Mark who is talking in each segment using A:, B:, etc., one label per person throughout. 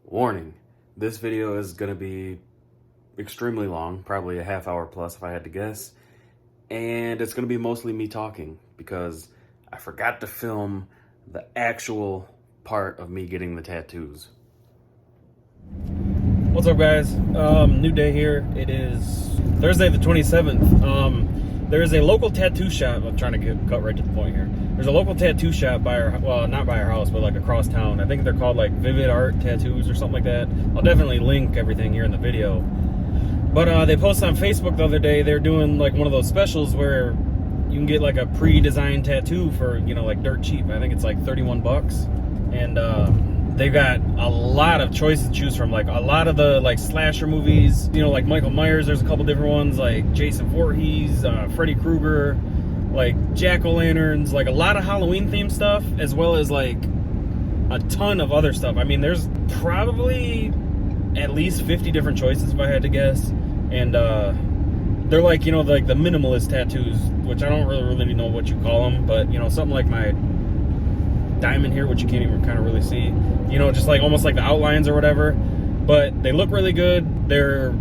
A: Warning, this video is going to be extremely long, probably a half hour plus if I had to guess, and it's going to be mostly me talking because I forgot to film the actual part of me getting the tattoos.
B: What's up, guys? New day here. It is Thursday the 27th. There is a local tattoo shop. I'm trying to cut right to the point here. There's a local tattoo shop by our, well, not by our house, but like across town. I think they're called like Vivid Art Tattoos or something like that. I'll definitely link everything here in the video. But they posted on Facebook the other day. They're doing like one of those specials where you can get like a pre-designed tattoo for, you know, like dirt cheap. I think it's like 31 bucks. And they've got a lot of choices to choose from, like a lot of the like slasher movies, you know, like Michael Myers. There's a couple different ones, like Jason Voorhees, Freddy Krueger, like jack-o'-lanterns, like a lot of Halloween themed stuff, as well as like a ton of other stuff. I mean, there's probably at least 50 different choices if I had to guess. And they're like, you know, like the minimalist tattoos, which I don't really know what you call them, but you know, something like my diamond here, which you can't even kind of really see, you know, just like almost like the outlines or whatever. But they look really good. Their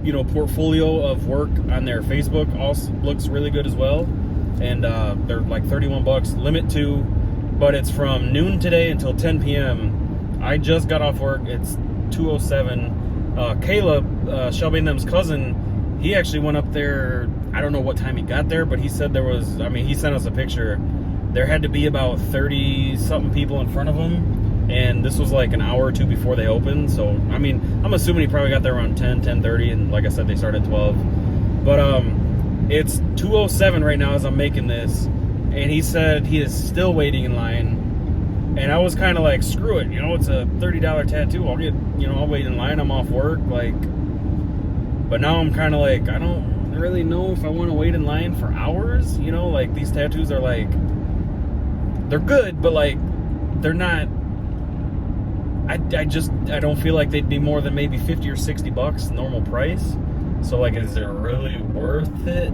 B: you know, portfolio of work on their Facebook also looks really good as well. And they're like 31 bucks, limit to, but it's from noon today until 10 p.m. I just got off work. It's 2:07. Caleb, Shelby and them's cousin, he actually went up there. I don't know what time he got there, but he said there was, I mean, he sent us a picture. There had to be about 30-something people in front of him, and this was like an hour or two before they opened. So, I mean, I'm assuming he probably got there around 10:30, and like I said, they start at 12. But it's 2:07 right now as I'm making this, and he said he is still waiting in line. And I was kind of like, screw it, you know, it's a $30 tattoo. I'll get, you know, I'll wait in line. I'm off work, like. But now I'm kind of like, I don't really know if I want to wait in line for hours. You know, like these tattoos are like, they're good, but like they're not. I don't feel like they'd be more than maybe 50 or 60 bucks normal price. So like, is it really worth it?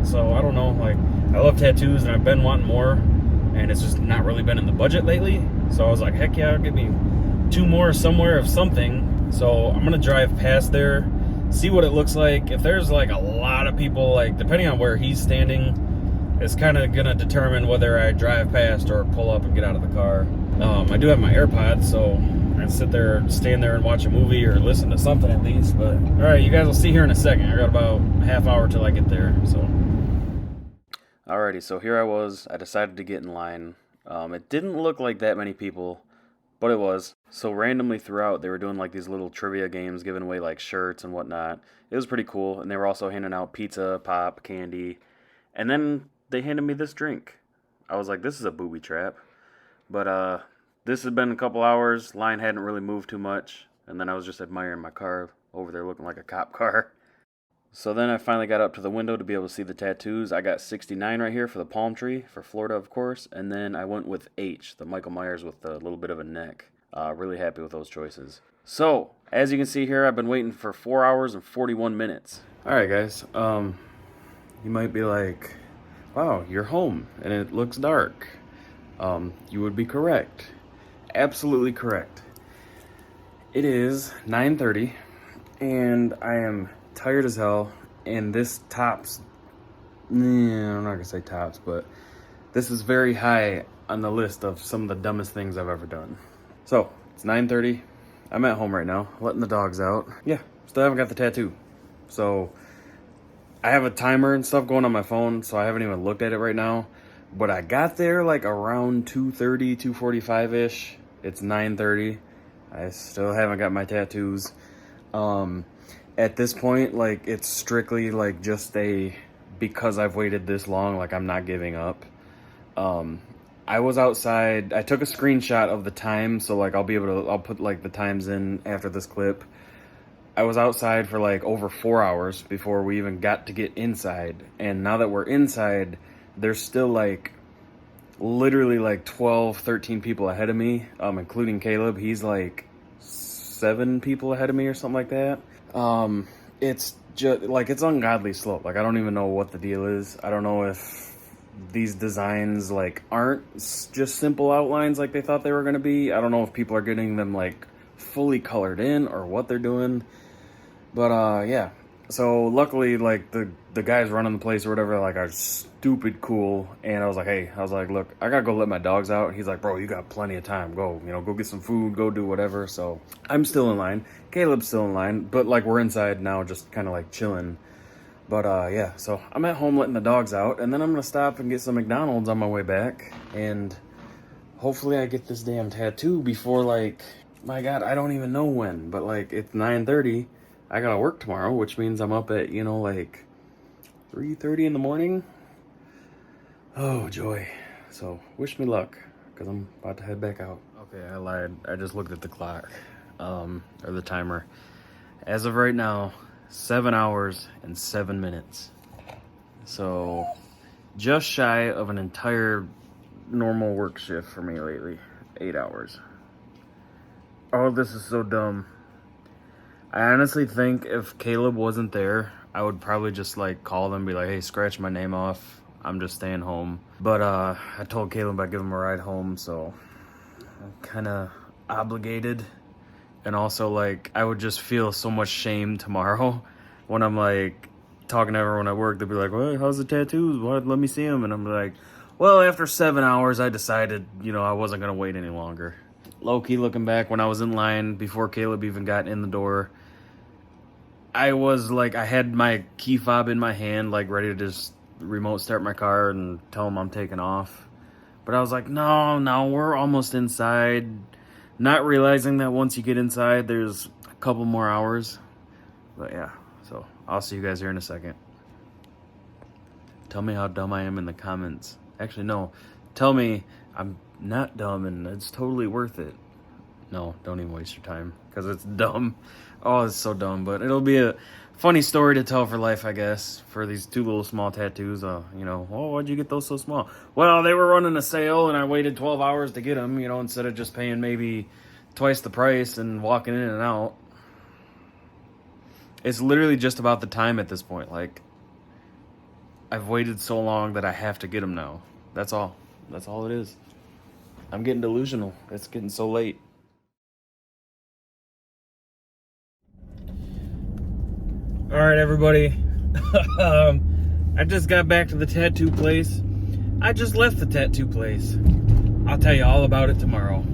B: So I don't know. Like, I love tattoos and I've been wanting more, and it's just not really been in the budget lately. So I was like, heck yeah, give me 2 more somewhere of something. So I'm gonna drive past there, see what it looks like. If there's like a lot of people, like depending on where he's standing, it's kind of gonna determine whether I drive past or pull up and get out of the car. I do have my AirPods, so I can sit there, stand there and watch a movie or listen to something at least. But all right, you guys will see here in a second. I got about a half hour till I get there. So
A: Alrighty, so here I was. I decided to get in line. It didn't look like that many people, but it was. So randomly throughout, they were doing like these little trivia games, giving away like shirts and whatnot. It was pretty cool, and they were also handing out pizza, pop, candy, and then they handed me this drink. I was like, this is a booby trap. But this had been a couple hours. Line hadn't really moved too much, and then I was just admiring my car over there looking like a cop car. So then I finally got up to the window to be able to see the tattoos. I got 69 right here for the palm tree, for Florida, of course. And then I went with H, the Michael Myers with a little bit of a neck. Really happy with those choices. So, as you can see here, I've been waiting for 4 hours and 41 minutes. Alright guys, you might be like, wow, you're home and it looks dark. You would be correct. Absolutely correct. It is 9:30 and I am tired as hell, and this tops, I'm not gonna say tops, but this is very high on the list of some of the dumbest things I've ever done. So it's 9:30. I'm at home right now, letting the dogs out. Yeah, still haven't got the tattoo. So I have a timer and stuff going on my phone, so I haven't even looked at it right now. But I got there like around 2:30, 2:45-ish. It's 9:30. I still haven't got my tattoos. At this point, like, it's strictly like just because I've waited this long, like I'm not giving up. I was outside. I took a screenshot of the time, so like I'll put like the times in after this clip. I was outside for like over 4 hours before we even got to get inside. And now that we're inside, there's still like literally like 12, 13 people ahead of me, including Caleb. He's like 7 people ahead of me or something like that. It's just like, it's ungodly slow. Like, I don't even know what the deal is. I don't know if these designs like aren't just simple outlines like they thought they were going to be. I don't know if people are getting them like fully colored in or what they're doing. But yeah. So luckily, like the guys running the place or whatever, like are stupid cool. And I was like, hey, I was like, look, I gotta go let my dogs out. And he's like, bro, you got plenty of time. Go, go get some food. Go do whatever. So I'm still in line. Caleb's still in line, but like we're inside now, just kind of like chilling. But yeah, so I'm at home letting the dogs out, and then I'm gonna stop and get some McDonald's on my way back, and hopefully I get this damn tattoo before, like, my God, I don't even know when, but like it's 9:30. I gotta work tomorrow, which means I'm up at, like 3:30 in the morning. Oh, joy. So wish me luck, because I'm about to head back out. Okay, I lied. I just looked at the clock, or the timer. As of right now, 7 hours and 7 minutes. So just shy of an entire normal work shift for me lately. 8 hours. Oh, this is so dumb. I honestly think if Caleb wasn't there, I would probably just like call them and be like, hey, scratch my name off. I'm just staying home. But I told Caleb I'd give him a ride home, so I'm kind of obligated. And also, like, I would just feel so much shame tomorrow when I'm like talking to everyone at work. They'll be like, well, how's the tattoos? What? Let me see them. And I'm like, well, after 7 hours, I decided, I wasn't going to wait any longer. Low-key looking back, when I was in line before Caleb even got in the door, I was like, I had my key fob in my hand, like ready to just remote start my car and tell him I'm taking off. But I was like, no, we're almost inside. Not realizing that once you get inside, there's a couple more hours. But yeah, so I'll see you guys here in a second. Tell me how dumb I am in the comments. Actually, no. Tell me I'm not dumb and it's totally worth it. No, don't even waste your time, because it's dumb. Oh, it's so dumb. But it'll be a funny story to tell for life, I guess, for these two little small tattoos. Oh, why'd you get those so small? Well, they were running a sale, and I waited 12 hours to get them, instead of just paying maybe twice the price and walking in and out. It's literally just about the time at this point. Like, I've waited so long that I have to get them now. That's all. That's all it is. I'm getting delusional. It's getting so late.
B: All right, everybody. I just got back to the tattoo place. I just left the tattoo place. I'll tell you all about it tomorrow.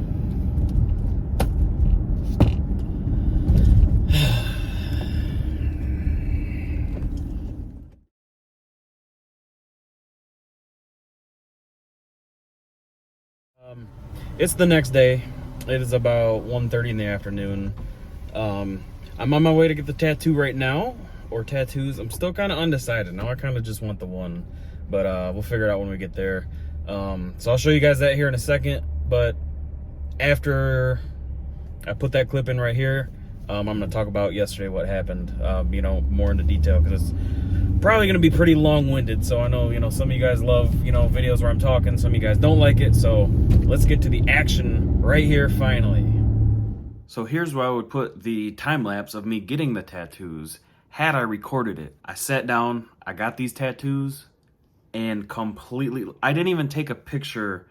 B: It's the next day. It is about 1:30 in the afternoon. I'm on my way to get the tattoo right now, or tattoos. I'm still kind of undecided. Now I kind of just want the one, but we'll figure it out when we get there. So I'll show you guys that here in a second, but after I put that clip in right here, I'm going to talk about yesterday what happened, more into detail, because it's probably going to be pretty long-winded. So I know, some of you guys love, videos where I'm talking. Some of you guys don't like it. So let's get to the action right here finally. So here's where I would put the time lapse of me getting the tattoos had I recorded it. I sat down, I got these tattoos, and I didn't even take a picture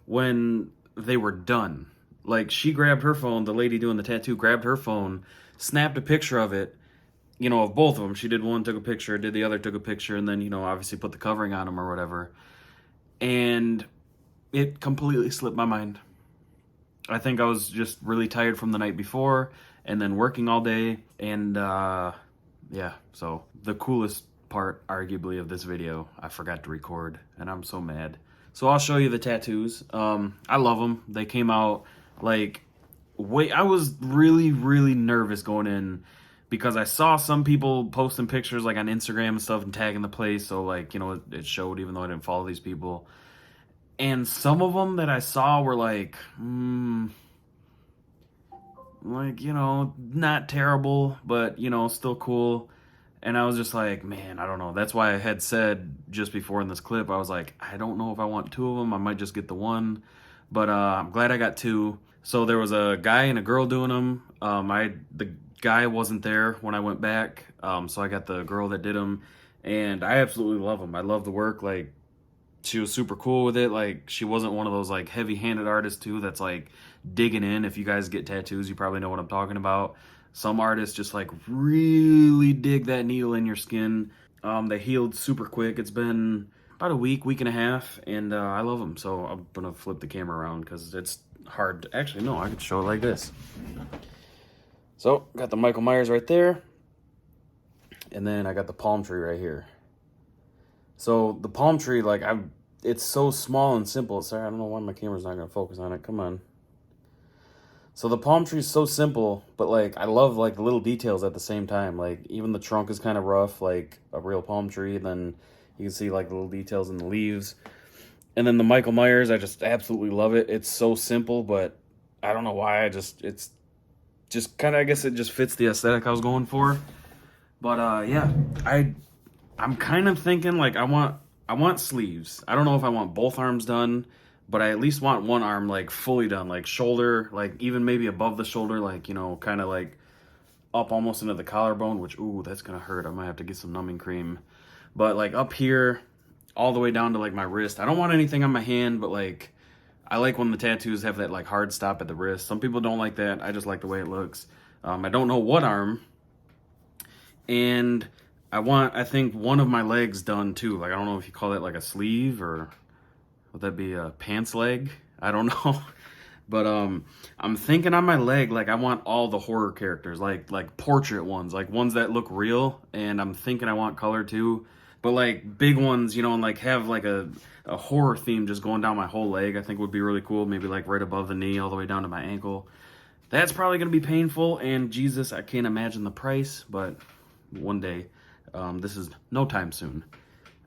B: when they were done. Like, she grabbed her phone, the lady doing the tattoo grabbed her phone, snapped a picture of it, of both of them. She did one, took a picture, did the other, took a picture, and then, obviously put the covering on them or whatever. And it completely slipped my mind. I think I was just really tired from the night before and then working all day. And yeah, so the coolest part, arguably, of this video, I forgot to record, and I'm so mad. So I'll show you the tattoos. I love them. They came out like, I was really, really nervous going in, because I saw some people posting pictures like on Instagram and stuff and tagging the place. So like, it showed, even though I didn't follow these people. And some of them that I saw were like, not terrible, but, still cool. And I was just like, man, I don't know. That's why I had said just before in this clip, I was like, I don't know if I want two of them. I might just get the one. But I'm glad I got two. So there was a guy and a girl doing them. The guy wasn't there when I went back. So I got the girl that did them. And I absolutely love them. I love the work. Like,
A: she was super cool with it. Like, she wasn't one of those like heavy-handed artists too that's like digging in. If you guys get tattoos, you probably know what I'm talking about. Some artists just like really dig that needle in your skin. They healed super quick. It's been about a week and a half, and I love them. So I'm gonna flip the camera around because it's hard to, actually, no, I could show it like this. So got the Michael Myers right there, and then I got the palm tree right here. So the palm tree, like, it's so small and simple. Sorry, I don't know why my camera's not gonna focus on it. Come on. So the palm tree is so simple, but like I love like the little details at the same time. Like even the trunk is kind of rough, like a real palm tree. And then you can see like the little details in the leaves. And then the Michael Myers, I just absolutely love it. It's so simple, but I don't know why. It's just kind of, I guess it just fits the aesthetic I was going for. But yeah, I'm kind of thinking like I want sleeves. I don't know if I want both arms done, but I at least want one arm like fully done, like shoulder, like even maybe above the shoulder, like, you know, kind of like up almost into the collarbone, which, ooh, that's gonna hurt. I might have to get some numbing cream. But like up here, all the way down to like my wrist. I don't want anything on my hand, but like I like when the tattoos have that like hard stop at the wrist. Some people don't like that. I just like the way it looks. I don't know what arm. And I think one of my legs done too. Like, I don't know if you call that like a sleeve, or would that be a pants leg? I don't know. But I'm thinking on my leg, like I want all the horror characters, like portrait ones, like ones that look real. And I'm thinking I want color too. But like big ones, you know, and like have like a horror theme just going down my whole leg, I think would be really cool. Maybe like right above the knee all the way down to my ankle. That's probably going to be painful. And Jesus, I can't imagine the price, but one day. This is no time soon.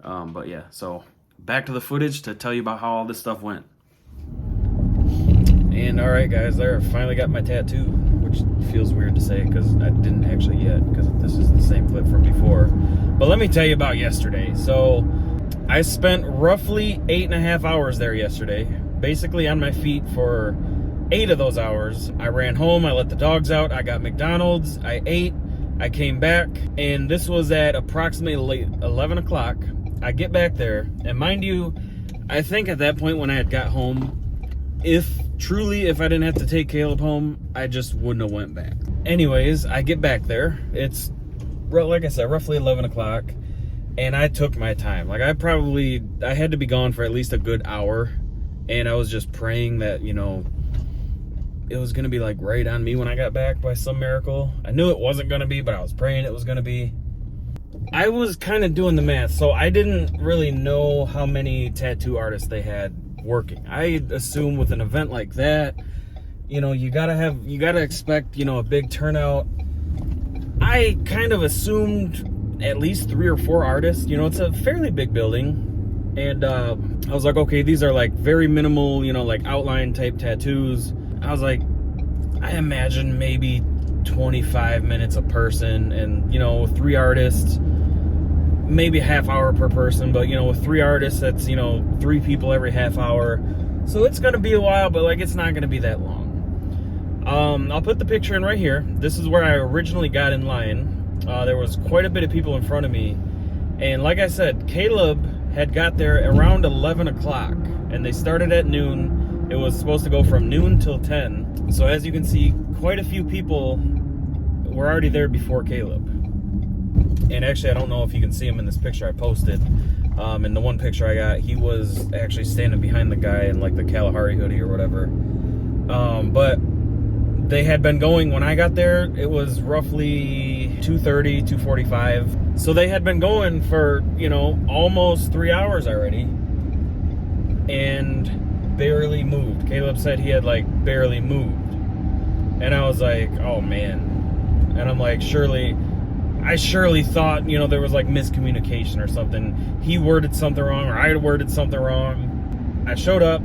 A: But yeah, so back to the footage to tell you about how all this stuff went. And all right, guys, there, I finally got my tattoo, which feels weird to say because I didn't actually yet, because this is the same clip from before. But let me tell you about yesterday. So I spent roughly 8.5 hours there yesterday, basically on my feet for 8 of those hours. I ran home, I let the dogs out, I got McDonald's, I ate, I came back, and this was at approximately 11 o'clock. I get back there, and mind you, I think at that point when I had got home, if I didn't have to take Caleb home, I just wouldn't have went back. Anyways, I get back there. It's, like I said, roughly 11 o'clock, and I took my time. Like, I had to be gone for at least a good hour, and I was just praying that, you know, it was going to be like right on me when I got back by some miracle. I knew it wasn't going to be, but I was praying it was going to be. I was kind of doing the math, so I didn't really know how many tattoo artists they had working. I assume with an event like that, you know, you gotta expect, you know, a big turnout. I kind of assumed at least 3 or 4 artists. You know, it's a fairly big building. And I was like, okay, these are like very minimal, you know, like outline type tattoos. I was like, I imagine maybe 25 minutes a person, and, you know, 3 artists, maybe a half hour per person, but, you know, with 3 artists, that's, you know, 3 people every half hour. So it's going to be a while, but like, it's not going to be that long. I'll put the picture in right here. This is where I originally got in line. There was quite a bit of people in front of me. And like I said, Caleb had got there around 11 o'clock, and they started at noon. It was supposed to go from noon till 10. So as you can see, quite a few people were already there before Caleb. And actually, I don't know if you can see him in this picture I posted. In the one picture I got, he was actually standing behind the guy in like the Kalahari hoodie or whatever. But they had been going, when I got there, it was roughly 2:30, 2:45. So they had been going for, you know, almost 3 hours already. And barely moved. Caleb said he had like barely moved. And I was like, oh man. And I'm like, I surely thought, you know, there was like miscommunication or something. He worded something wrong, or I worded something wrong. I showed up.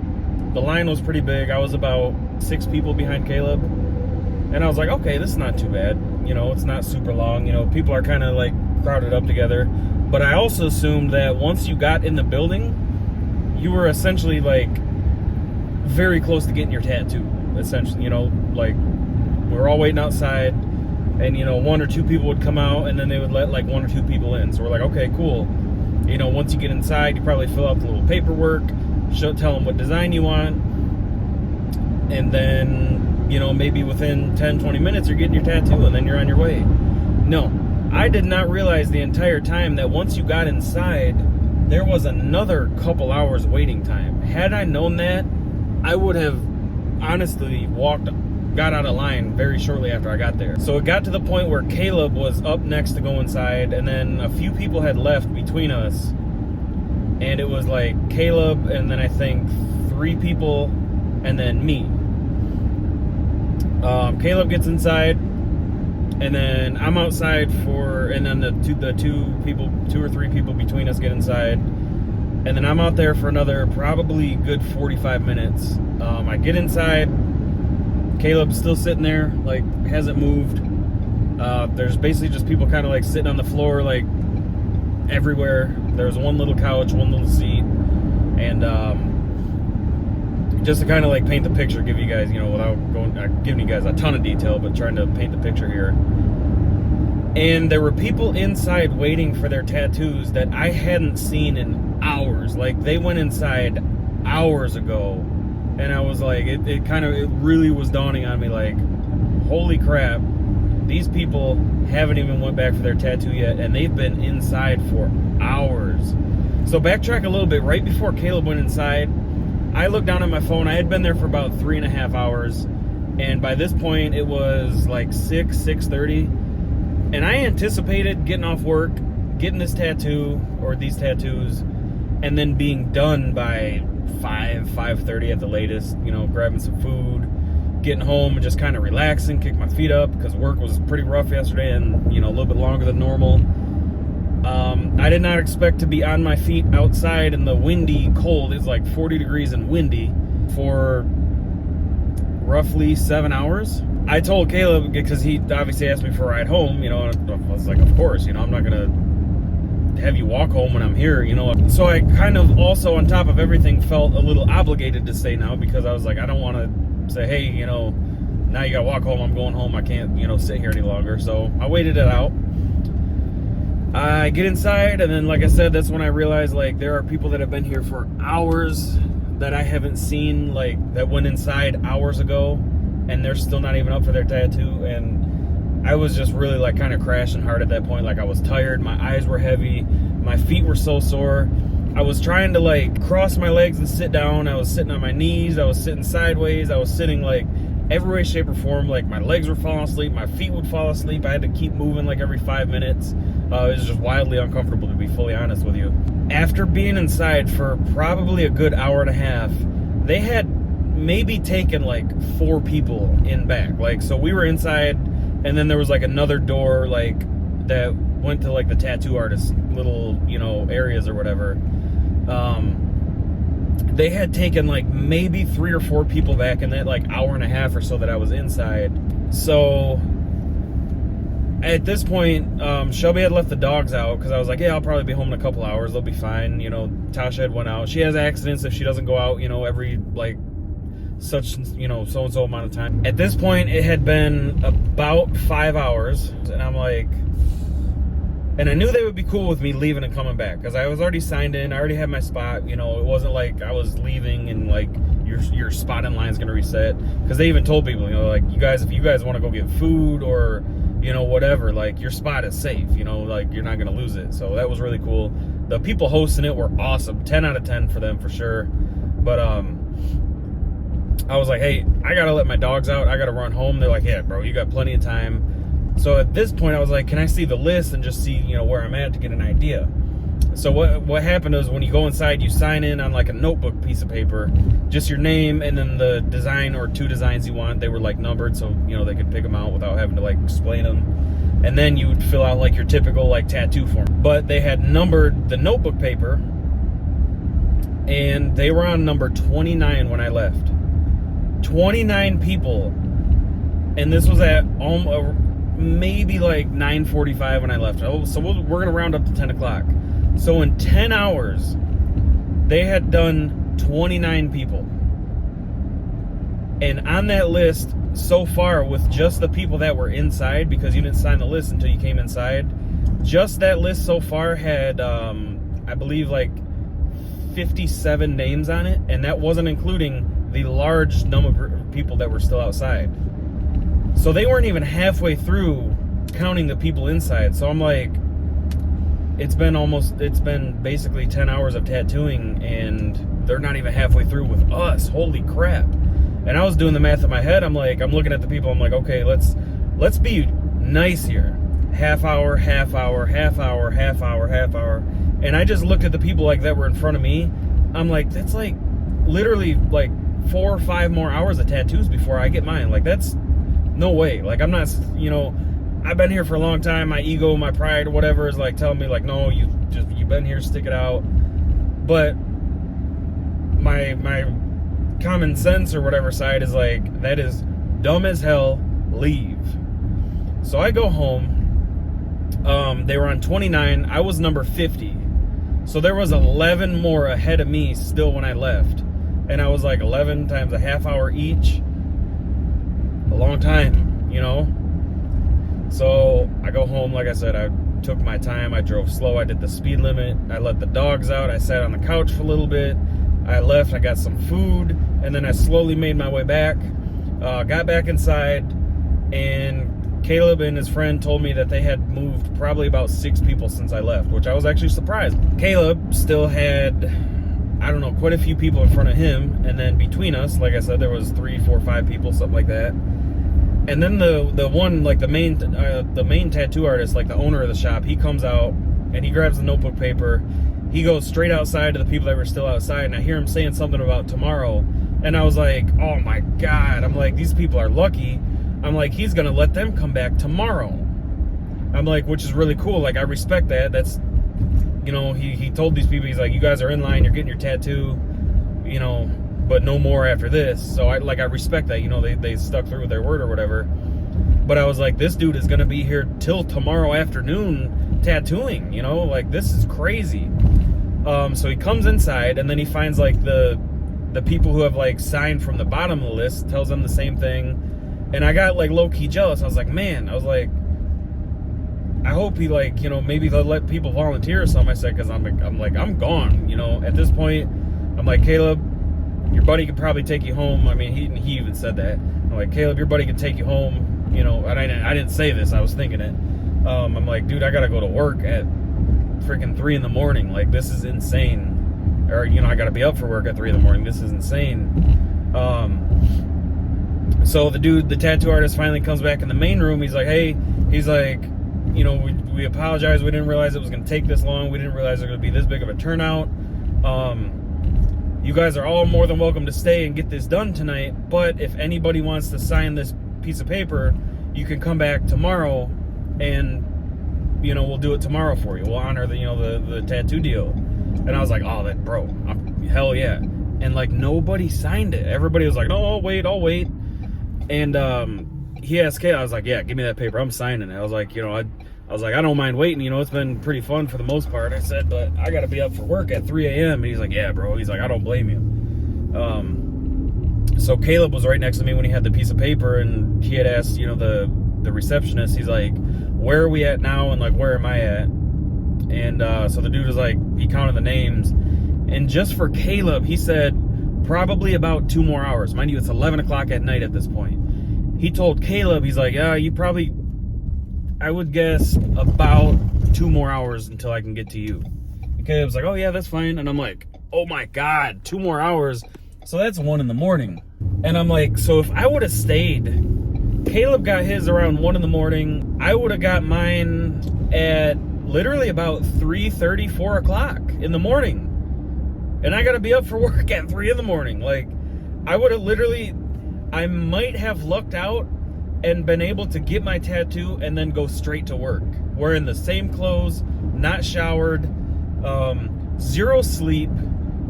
A: The line was pretty big. I was about 6 people behind Caleb. And I was like, okay, this is not too bad. You know, it's not super long. You know, people are kind of like crowded up together. But I also assumed that once you got in the building, you were essentially like very close to getting your tattoo, essentially. You know, like, we were all waiting outside, and, you know, 1 or 2 people would come out, and then they would let like 1 or 2 people in. So we're like, okay, cool.
B: once you get inside, you probably fill out the little paperwork, tell them what design you want, and then, maybe within 10, 20 minutes, you're getting your tattoo, and then you're on your way. No, I did not realize the entire time that once you got inside, there was another couple hours waiting time. Had I known that, I would have honestly got out of line very shortly after I got there. So it got to the point where Caleb was up next to go inside, and then a few people had left between us, and it was like Caleb, and then I think 3 people, and then me. Caleb gets inside, and then I'm outside and then the 2 or 3 people between us get inside, and then I'm out there for another probably good 45 minutes. I get inside, Caleb's still sitting there, like, hasn't moved. There's basically just people kind of like sitting on the floor, like, everywhere. There's one little couch, one little seat, and just to kind of like paint the picture, give you guys, without giving you guys a ton of detail, but trying to paint the picture here. And there were people inside waiting for their tattoos that I hadn't seen in hours. Like, they went inside hours ago, and I was like, it really was dawning on me, like, holy crap, these people haven't even went back for their tattoo yet, and they've been inside for hours. So backtrack a little bit. Right before Caleb went inside, I looked down at my phone. I had been there for about 3.5 hours, and by this point it was like 6:30, and I anticipated getting off work, getting this tattoo or these tattoos, and then being done by 5:30 at the latest, grabbing some food, getting home and just kind of relaxing, kick my feet up, because work was pretty rough yesterday and, a little bit longer than normal. I did not expect to be on my feet outside in the windy cold. It's like 40 degrees and windy for roughly 7 hours. I told Caleb, because he obviously asked me for a ride home, I was like, of course, I'm not going to have you walk home when I'm here, So I kind of also, on top of everything, felt a little obligated to stay now, because I was like, I don't want to say, hey, now you got to walk home, I'm going home, I can't, sit here any longer. So I waited it out. I get inside, and then, like I said, that's when I realized, like, there are people that have been here for hours that I haven't seen, like, that went inside hours ago, and they're still not even up for their tattoo. And I was just really, like, kind of crashing hard at that point. Like, I was tired, my eyes were heavy, my feet were so sore. I was trying to, like, cross my legs and sit down. I was sitting on my knees, I was sitting sideways, I was sitting, like, every way, shape, or form. Like, my legs were falling asleep, my feet would fall asleep, I had to keep moving, like, every 5 minutes. It was just wildly uncomfortable, to be fully honest with you. After being inside for probably a good hour and a half, they had maybe taken like 4 people in back. Like, so we were inside, and then there was like another door, like, that went to like the tattoo artist's little, areas or whatever. They had taken like maybe 3 or 4 people back in that like hour and a half or so that I was inside. So at this point, Shelby had left the dogs out, because I was like, yeah, I'll probably be home in a couple hours, they'll be fine. Tasha had went out. She has accidents if she doesn't go out, every like such, so-and-so amount of time. At this point, it had been about 5 hours, and I'm like, and I knew they would be cool with me leaving and coming back, because I was already signed in, I already had my spot. It wasn't like I was leaving and like your spot in line is gonna reset, because they even told people, like, if you guys want to go get food or whatever, like, your spot is safe, like, you're not gonna lose it. So that was really cool. The people hosting it were awesome, 10 out of 10 for them for sure. But I was like, hey, I gotta let my dogs out, I gotta run home. They're like, yeah, bro, you got plenty of time. So at this point, I was like, can I see the list and just see, where I'm at, to get an idea? So what happened is, when you go inside, you sign in on like a notebook piece of paper, just your name and then the design or 2 designs you want. They were like numbered, so they could pick them out without having to like explain them. And then you would fill out like your typical like tattoo form. But they had numbered the notebook paper, and they were on number 29 when I left. 29 people, and this was at maybe like 9:45 when I left. So we're gonna round up to 10 o'clock. So in 10 hours, they had done 29 people. And on that list so far, with just the people that were inside, because you didn't sign the list until you came inside, just that list so far had I believe, like 57 names on it, and that wasn't including the large number of people that were still outside. So they weren't even halfway through counting the people inside. So I'm like, it's been basically 10 hours of tattooing, and they're not even halfway through with us. Holy crap. And I was doing the math in my head. I'm looking at the people. I'm like, okay, let's be nice here. Half hour, half hour, half hour, half hour, half hour. And I just looked at the people like that were in front of me. I'm like, that's like literally like 4 or 5 more hours of tattoos before I get mine. Like, that's no way. Like, I'm not, I've been here for a long time. My ego, my pride, or whatever is like telling me like, no, you've been here, stick it out. But my common sense or whatever side is like, that is dumb as hell. Leave. So I go home. They were on 29. I was number 50. So there was 11 more ahead of me still when I left. And I was like 11 times a half hour each. A long time, So I go home. Like I said, I took my time. I drove slow. I did the speed limit. I let the dogs out. I sat on the couch for a little bit. I left. I got some food. And then I slowly made my way back. Got back inside. And Caleb and his friend told me that they had moved probably about 6 people since I left, which I was actually surprised. Caleb still had, I don't know, quite a few people in front of him. And then between us, like I said, there was 3, 4, 5 people, something like that. And then the one, like the main tattoo artist, like the owner of the shop, he comes out and he grabs the notebook paper. He goes straight outside to the people that were still outside, and I hear him saying something about tomorrow. And I was like, oh my God. I'm like, these people are lucky. I'm like, he's going to let them come back tomorrow. I'm like, which is really cool. Like, I respect that. That's, he told these people, he's like, you guys are in line, you're getting your tattoo, but no more after this. So I respect that, they stuck through with their word or whatever. But I was like, this dude is going to be here till tomorrow afternoon tattooing, like, this is crazy. So he comes inside, and then he finds like the people who have like signed from the bottom of the list, tells them the same thing. And I got like low-key jealous. I was like, man, I hope he maybe they'll let people volunteer or something. I said, because I'm gone, at this point. I'm like, Caleb, your buddy could probably take you home. I mean, he even said that. I'm like, Caleb, your buddy could take you home, and I didn't say this, I was thinking it. I'm like, dude, I gotta go to work at freaking 3 in the morning. Like, this is insane. Or, I gotta be up for work at 3 in the morning. This is insane. So the tattoo artist finally comes back in the main room. He's like, hey, we apologize. We didn't realize it was going to take this long. We didn't realize it was going to be this big of a turnout. You guys are all more than welcome to stay and get this done tonight. But if anybody wants to sign this piece of paper, you can come back tomorrow and, we'll do it tomorrow for you. We'll honor the tattoo deal. And I was like, oh, hell yeah. And like, nobody signed it. Everybody was like, no, I'll wait. And he asked Kay, I was like, yeah, give me that paper. I'm signing it. I was like, I don't mind waiting. It's been pretty fun for the most part. I said, but I got to be up for work at 3 a.m. And he's like, yeah, bro. He's like, I don't blame you. So Caleb was right next to me when he had the piece of paper, and he had asked, the receptionist, he's like, where are we at now? And like, where am I at? And so the dude was like, he counted the names. And just for Caleb, he said, probably about 2 more hours. Mind you, it's 11 o'clock at night at this point. He told Caleb, he's like, yeah, I would guess about 2 more hours until I can get to you. And Caleb's like, oh yeah, that's fine. And I'm like, oh my God, 2 more hours. So that's 1 in the morning. And I'm like, so if I would have stayed, Caleb got his around 1 in the morning. I would have got mine at literally about 3:30, 4 o'clock in the morning. And I got to be up for work at 3 in the morning. Like, I might have lucked out and been able to get my tattoo and then go straight to work. Wearing the same clothes, not showered, 0 sleep.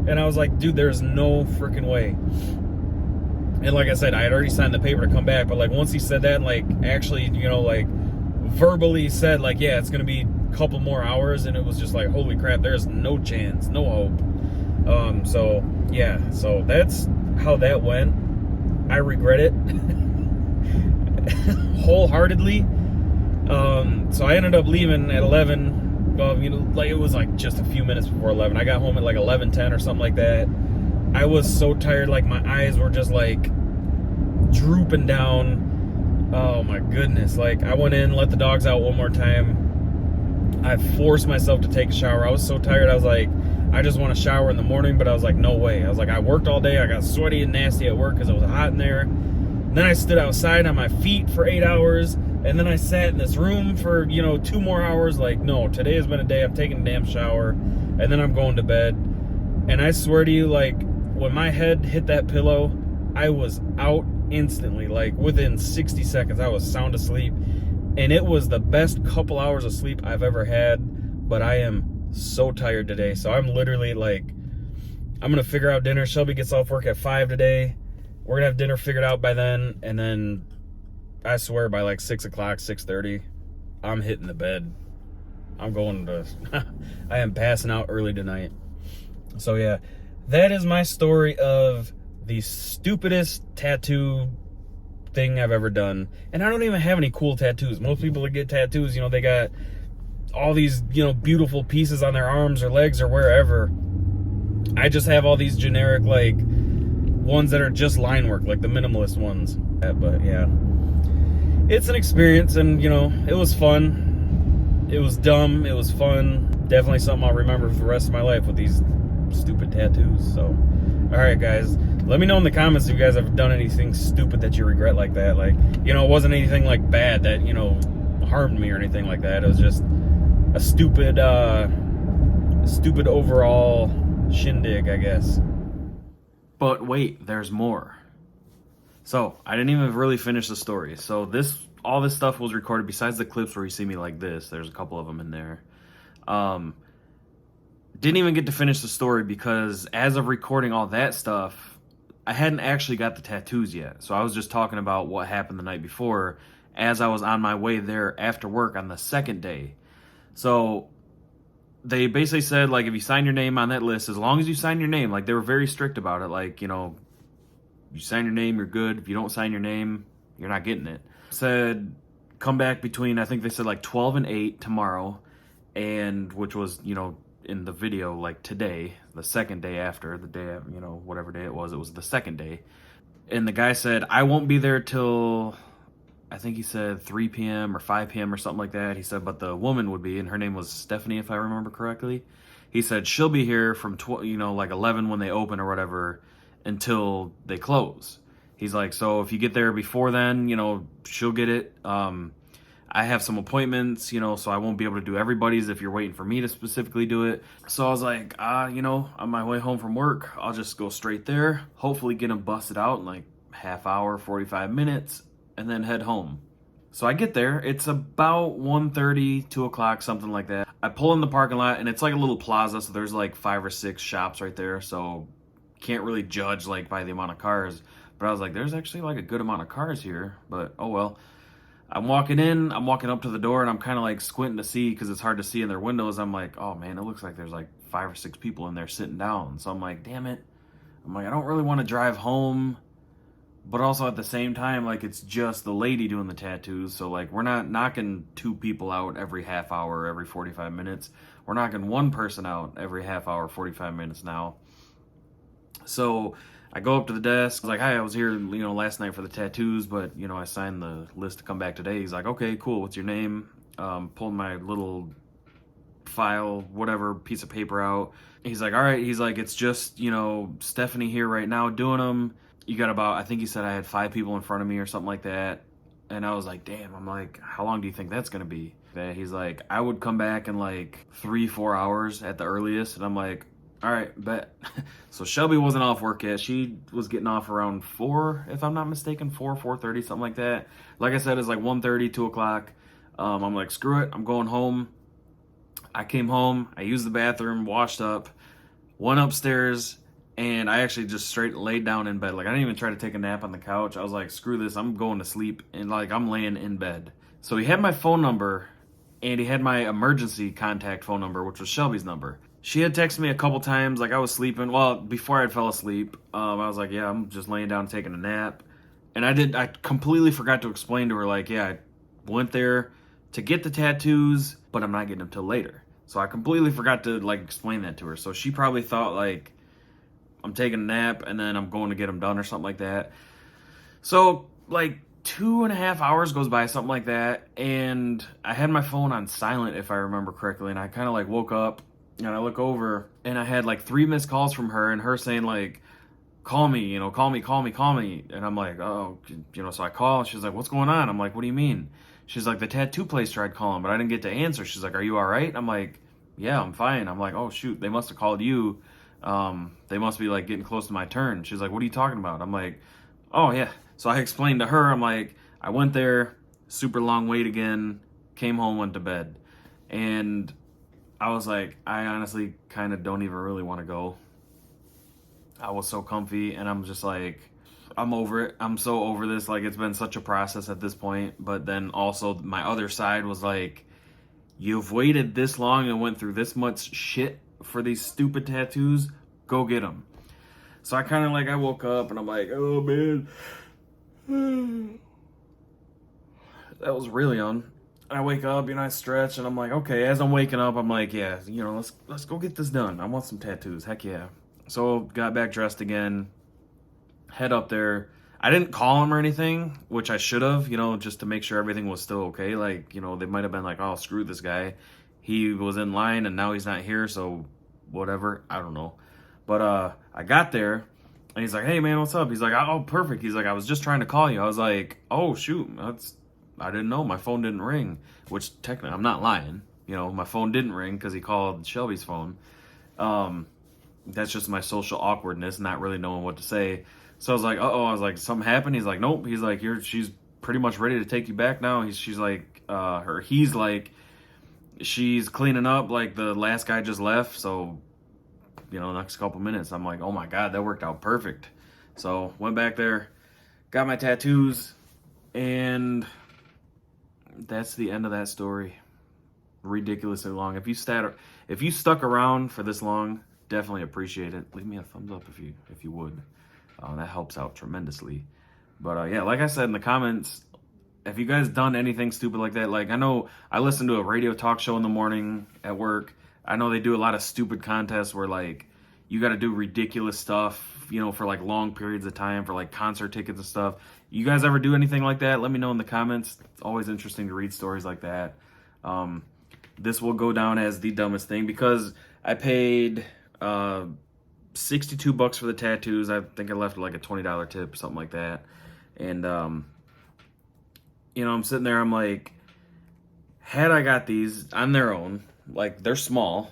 B: And I was like, dude, there's no freaking way. And like I said, I had already signed the paper to come back. But like, once he said that, and like, actually, verbally said like, yeah, it's going to be a couple more hours. And it was just like, holy crap, there's no chance, no hope. So yeah, so that's how that went. I regret it wholeheartedly. So I ended up leaving at 11, well, like it was like just a few minutes before 11. I got home at like 11:10 or something like that. I was so tired, like my eyes were just like drooping down. Oh my goodness. Like I went in, let the dogs out one more time. I forced myself to take a shower. I was so tired. I was like, I just want to shower in the morning, but I was like, no way. I was like, I worked all day. I got sweaty and nasty at work because it was hot in there. And then I stood outside on my feet for 8 hours. And then I sat in this room for, 2 more hours. Like, no, today has been a day. I'm taking a damn shower. And then I'm going to bed. And I swear to you, like, when my head hit that pillow, I was out instantly. Like, within 60 seconds, I was sound asleep. And it was the best couple hours of sleep I've ever had. But I am so tired today. So I'm literally, like, I'm going to figure out dinner. Shelby gets off work at 5 today. We're going to have dinner figured out by then. And then I swear by like 6 o'clock, 6:30, I'm hitting the bed. I'm going to, I am passing out early tonight. So yeah, that is my story of the stupidest tattoo thing I've ever done. And I don't even have any cool tattoos. Most people that get tattoos, they got all these, beautiful pieces on their arms or legs or wherever. I just have all these generic, like, ones that are just line work, like the minimalist ones. But yeah. It's an experience, and it was fun. It was dumb. It was fun. Definitely something I'll remember for the rest of my life with these stupid tattoos. So, all right, guys, let me know in the comments if you guys have done anything stupid that you regret like that. Like, it wasn't anything like bad that harmed me or anything like that. It was just a stupid overall shindig, I guess. But wait, there's more. So, I didn't even really finish the story. So, all this stuff was recorded besides the clips where you see me like this. There's a couple of them in there. Didn't even get to finish the story because as of recording all that stuff, I hadn't actually got the tattoos yet. So, I was just talking about what happened the night before as I was on my way there after work on the second day. So, they basically said, like, if you sign your name on that list, as long as you sign your name, like, they were very strict about it. Like, you sign your name, you're good. If you don't sign your name, you're not getting it. Said, come back between, I think they said like 12 and 8 tomorrow, and which was, in the video, like today, the second day after, the day, whatever day it was the second day. And the guy said, I won't be there till, I think he said 3 p.m. or 5 p.m. or something like that. He said, but the woman would be, and her name was Stephanie, if I remember correctly. He said, she'll be here from, like 11 when they open or whatever, until they close. He's like, so if you get there before then, she'll get it. I have some appointments, so I won't be able to do everybody's if you're waiting for me to specifically do it. So I was like, on my way home from work, I'll just go straight there, hopefully get them busted out in like half hour, 45 minutes, and then head home. So I get there. It's about 1:30, 2 o'clock, something like that. I pull in the parking lot, and it's like a little plaza, so there's like 5 or 6 shops right there, so can't really judge like by the amount of cars. But I was like, there's actually like a good amount of cars here, but oh well. I'm walking up to the door, and I'm kind of like squinting to see because it's hard to see in their windows. I'm like, oh man, it looks like there's like 5 or 6 people in there sitting down. So I'm like, damn it. I'm like, I don't really want to drive home, but also at the same time, like, it's just the lady doing the tattoos. So like, we're not knocking 2 people out every half hour, every 45 minutes. We're knocking 1 person out every half hour, 45 minutes now. So I go up to the desk. I was like, hi, I was here, last night for the tattoos, but, I signed the list to come back today. He's like, okay, cool. What's your name? Pulled my little file, whatever, piece of paper out. He's like, all right. He's like, it's just, Stephanie here right now doing them. You got about, I think he said I had 5 people in front of me or something like that. And I was like, damn, I'm like, how long do you think that's going to be? He's like, I would come back in like 3-4 hours at the earliest. And I'm like, all right, bet. So Shelby wasn't off work yet. She was getting off around 4, if I'm not mistaken, 4:30, something like that. Like I said, it's like 1:30, 2 o'clock. I'm like, screw it, I'm going home. I came home, I used the bathroom, washed up, went upstairs, and I actually just straight laid down in bed. Like, I didn't even try to take a nap on the couch. I was like, screw this, I'm going to sleep. And like, I'm laying in bed. So he had my phone number, and he had my emergency contact phone number, which was Shelby's number. She had texted me a couple times, like I was sleeping. Well, before I fell asleep, I was like, yeah, I'm just laying down taking a nap. And I completely forgot to explain to her, like, yeah, I went there to get the tattoos, but I'm not getting them till later. So I completely forgot to like explain that to her. So she probably thought like I'm taking a nap and then I'm going to get them done or something like that. So like 2.5 hours goes by, something like that, and I had my phone on silent if I remember correctly, and I kind of like woke up and I look over and I had like 3 missed calls from her and her saying like, call me, call me, call me, call me. And I'm like, oh, so I call and she's like, what's going on? I'm like, what do you mean? She's like, the tattoo place tried calling, but I didn't get to answer. She's like, are you all right? I'm like, yeah, I'm fine. I'm like, oh shoot, they must have called you. They must be like getting close to my turn. She's like, what are you talking about? I'm like, oh yeah. So I explained to her, I'm like, I went there, super long wait again, came home, went to bed. And I was like, I honestly kind of don't even really want to go. I was so comfy and I'm just like, I'm over it. I'm so over this. Like, it's been such a process at this point. But then also my other side was like, you've waited this long and went through this much shit for these stupid tattoos. Go get them. So I kind of like, I woke up and I'm like, oh man. That was really on. I wake up, I stretch and I'm like, okay, as I'm waking up, I'm like, yeah, let's go get this done. I want some tattoos. Heck yeah. So got back dressed again, head up there. I didn't call him or anything, which I should have, just to make sure everything was still okay. Like, they might have been like, oh, screw this guy. He was in line and now he's not here, so whatever. I don't know. But I got there and he's like, hey man, what's up? He's like, oh, perfect. He's like, I was just trying to call you. I was like, oh shoot, I didn't know. My phone didn't ring, which technically I'm not lying. My phone didn't ring because he called Shelby's phone. That's just my social awkwardness, not really knowing what to say. So I was like, uh-oh. I was like, something happened? He's like, nope. He's like, she's pretty much ready to take you back now. She's like, he's like, she's cleaning up like the last guy just left. So, next couple minutes. I'm like, oh my God, that worked out perfect. So went back there, got my tattoos, and that's the end of that story. Ridiculously long. If you stuck around for this long, definitely appreciate it. Leave me a thumbs up if you would. That helps out tremendously. But yeah, like I said in the comments, have you guys done anything stupid like that? Like, I know I listen to a radio talk show in the morning at work. I know they do a lot of stupid contests where like you got to do ridiculous stuff, for like long periods of time for like concert tickets and stuff. You guys ever do anything like that? Let me know in the comments. It's always interesting to read stories like that. This will go down as the dumbest thing because I paid $62 for the tattoos. I think I left like a $20 tip, something like that. And I'm sitting there, I'm like, had I got these on their own, like they're small,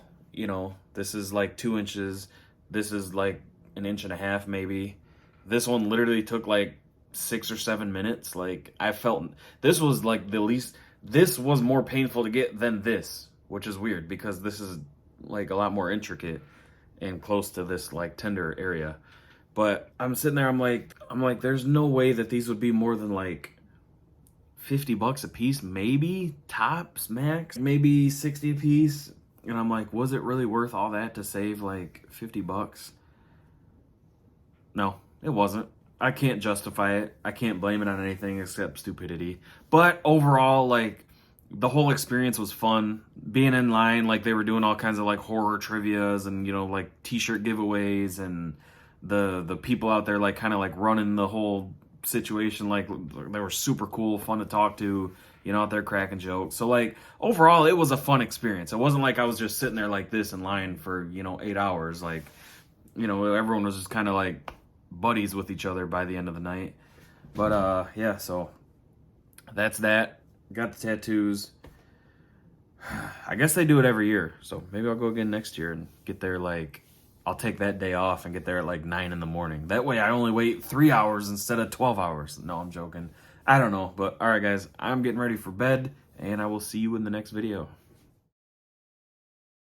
B: this is like 2 inches, this is like 1.5 inches maybe. This one literally took like 6 or 7 minutes. Like, I felt this was like this was more painful to get than this, which is weird because this is like a lot more intricate and close to this like tender area. But I'm sitting there, I'm like, there's no way that these would be more than like $50 a piece, maybe tops max, maybe 60 a piece. And I'm like, was it really worth all that to save like $50? No, it wasn't. I can't justify it. I can't blame it on anything except stupidity. But overall, like, the whole experience was fun. Being in line, like, they were doing all kinds of like horror trivias and, like t-shirt giveaways, and the people out there like kind of like running the whole situation. Like, they were super cool, fun to talk to, out there cracking jokes. So like, overall, it was a fun experience. It wasn't like I was just sitting there like this in line for 8 hours. Like, everyone was just kind of like buddies with each other by the end of the night. But yeah, so that's that. Got the tattoos. I guess they do it every year, so maybe I'll go again next year and get there. Like, I'll take that day off and get there at like 9 a.m. That way I only wait 3 hours instead of 12 hours. No, I'm joking. I don't know. But all right, guys, I'm getting ready for bed, and I will see you in the next video.